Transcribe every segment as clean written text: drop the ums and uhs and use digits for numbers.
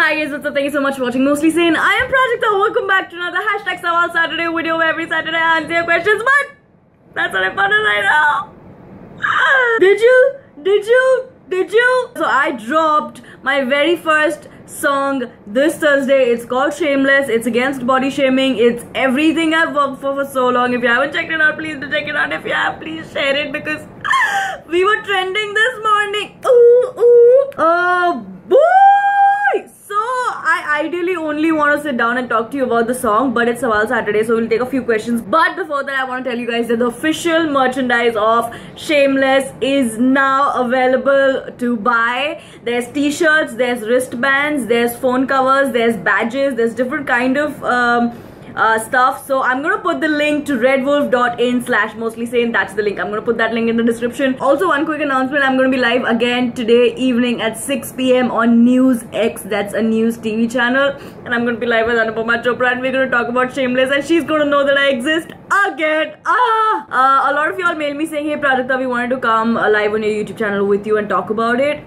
Hi guys, what's up? Thank you so much for watching Mostly Sane. I am Prajakta. Welcome back to another hashtag Sawal Saturday video where every Saturday I answer your questions, but that's what I'm fun right now. Did you? So I dropped my very first song this Thursday. It's called Shameless. It's against body shaming. It's everything I've worked for so long. If you haven't checked it out, please do check it out. If you have, please share it because we were trending this morning. Oh boy! So I ideally only want to sit down and talk to you about the song, but it's Sawal Saturday, so we'll take a few questions. But before that, I want to tell you guys that the official merchandise of Shameless is now available to buy. There's t-shirts, there's wristbands, there's phone covers, there's badges, there's different kind of stuff. So I'm gonna put the link to redwolf.in/mostlysane. That's the link. I'm gonna put that link in the description. Also, one quick announcement, I'm gonna be live again today evening at 6 PM on News X. That's a news TV channel, and I'm gonna be live with Anupama Chopra, and we're gonna talk about Shameless, and she's gonna know that I exist again. A lot of y'all mailed me saying, hey Prajakta, we wanted to come live on your YouTube channel with you and talk about it.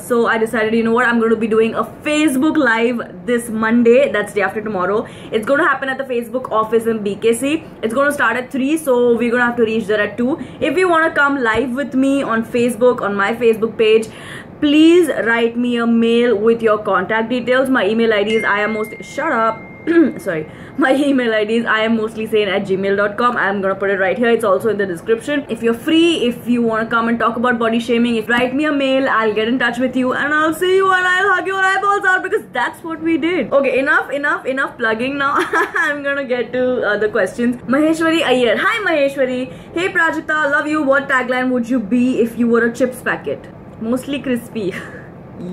So I decided, you know what, I'm going to be doing a Facebook live this Monday. That's day after tomorrow. It's going to happen at the Facebook office in BKC. It's going to start at 3, so we're going to have to reach there at 2. If you want to come live with me on Facebook, on my Facebook page, please write me a mail with your contact details. My email ID is sorry, my email ID is iammostlysane@gmail.com. I'm gonna put it right here. It's also in the description. If you're free, if you want to come and talk about body shaming, write me a mail. I'll get in touch with you and I'll see you and I'll hug your eyeballs out, because that's what we did. Okay, enough plugging now. I'm gonna get to the questions. Maheshwari Iyer. Hi Maheshwari. Hey Prajakta, love you. What tagline would you be if you were a chips packet? Mostly crispy.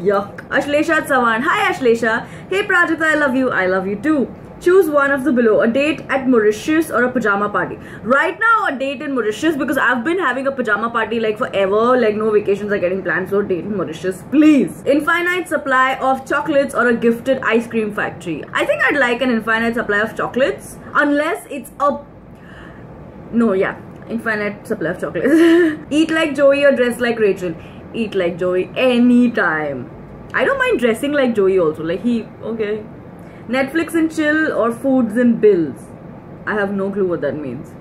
Yuck. Ashlesha Sawan. Hi Ashlesha. Hey Prajakta, I love you. I love you too. Choose one of the below. A date at Mauritius or a pajama party. Right now, a date in Mauritius, because I've been having a pajama party like forever. Like no vacations are getting planned, so date in Mauritius, please. Infinite supply of chocolates or a gifted ice cream factory. I think I'd like an infinite supply of chocolates, unless it's a... No, yeah. Infinite supply of chocolates. Eat like Joey or dress like Rachel. Eat like Joey anytime. I don't mind dressing like Joey also. Like okay. Netflix and chill or foods and bills. I have no clue what that means.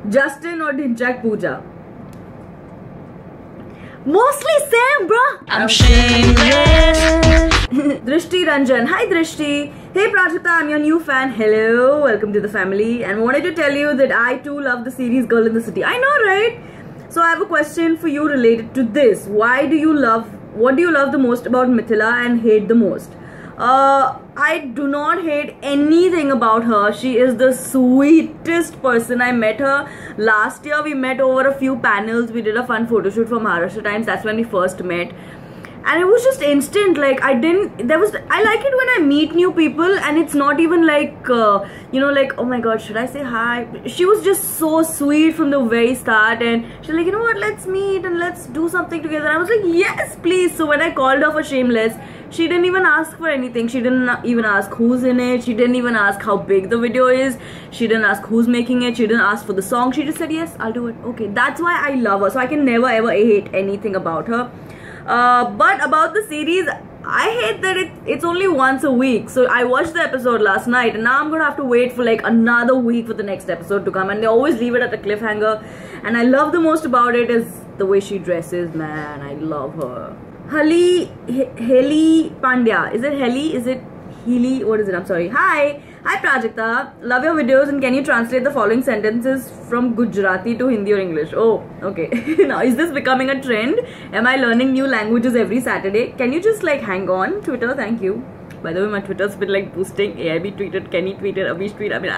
Justin or Dhinchak Pooja. Mostly same, bruh. I'm shameless. Drishti Ranjan. Hi Drishti. Hey Prajakta, I'm your new fan. Hello, welcome to the family. And wanted to tell you that I too love the series Girl in the City. I know, right? So I have a question for you related to this. What do you love the most about Mithila and hate the most? I do not hate anything about her. She is the sweetest person. I met her last year. We met over a few panels. We did a fun photo shoot for Maharashtra Times. That's when we first met. And it was just instant. Like I like it when I meet new people and it's not even like, you know, like, oh my god, should I say hi? She was just so sweet from the very start, and she's like, you know what, let's meet and let's do something together. I was like, yes, please. So when I called her for Shameless, she didn't even ask for anything. She didn't even ask who's in it. She didn't even ask how big the video is. She didn't ask who's making it. She didn't ask for the song. She just said, yes, I'll do it. Okay, that's why I love her. So I can never ever hate anything about her. But about the series, I hate that it's only once a week. So I watched the episode last night, and now I'm gonna have to wait for like another week for the next episode to come, and they always leave it at a cliffhanger. And I love the most about it is the way she dresses, man. I love her. Heli Pandya. Is it Heli? Is it Healy? What is it? I'm sorry. Hi Prajakta, love your videos, and can you translate the following sentences from Gujarati to Hindi or English? Oh, okay. Now is this becoming a trend? Am I learning new languages every Saturday? Can you just like hang on, Twitter? Thank you. By the way, my Twitter's been like boosting. AIB tweeted, Kenny tweeted, Abish tweeted. I mean,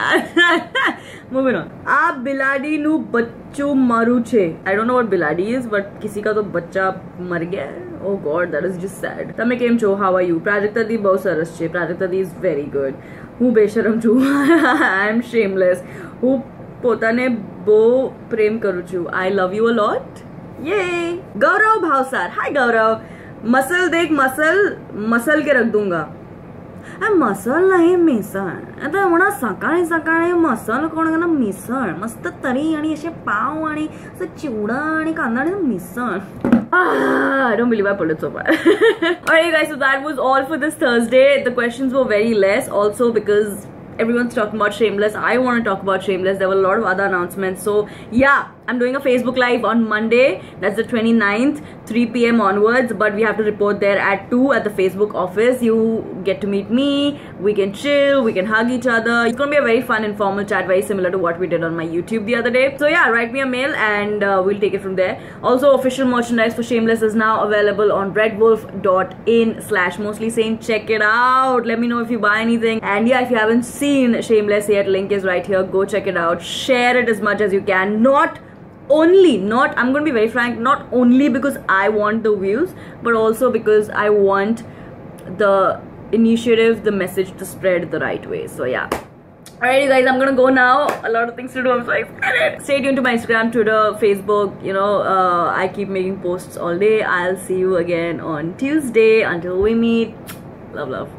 moving on. Aap biladi nu bachchu maru che. I don't know what biladi is, but kisi ka to bachcha mar gaya. Oh god, that is just sad. Tame kem cho, how are you? Prajakta di bahut saras che. Prajakta di is very good. Who besharam chu? I am shameless. Who potane bo prem karu chu? I love you a lot. Yay! Gaurav Bhavsar. Hi Gaurav. Muscle dekh muscle ke rakh dunga. Muscle नाही मिसळ आता एवढा सकाळी सकाळी muscle कोण करणार मिसळ मस्त तरी आणि असे पाव आणि असं चिवडा आणि कांदा आणि misal I don't believe I pulled it so far. Alright guys, so that was all for this Thursday. The questions were very less also because everyone's talking about Shameless. I want to talk about Shameless. There were a lot of other announcements. So yeah, I'm doing a Facebook Live on Monday. That's the 29th, 3 p.m. onwards. But we have to report there at 2 at the Facebook office. You get to meet me. We can chill. We can hug each other. It's going to be a very fun, informal chat, very similar to what we did on my YouTube the other day. So yeah, write me a mail and we'll take it from there. Also, official merchandise for Shameless is now available on redwolf.in/mostly sane. Check it out. Let me know if you buy anything. And yeah, if you haven't seen Shameless yet, link is right here. Go check it out. Share it as much as you can. I'm going to be very frank, not only because I want the views, but also because I want the initiative, the message to spread the right way. So yeah. Alrighty guys, I'm gonna go now. A lot of things to do, I'm so excited. Stay tuned to my Instagram, Twitter, Facebook. You know, I keep making posts all day. I'll see you again on Tuesday. Until we meet, love.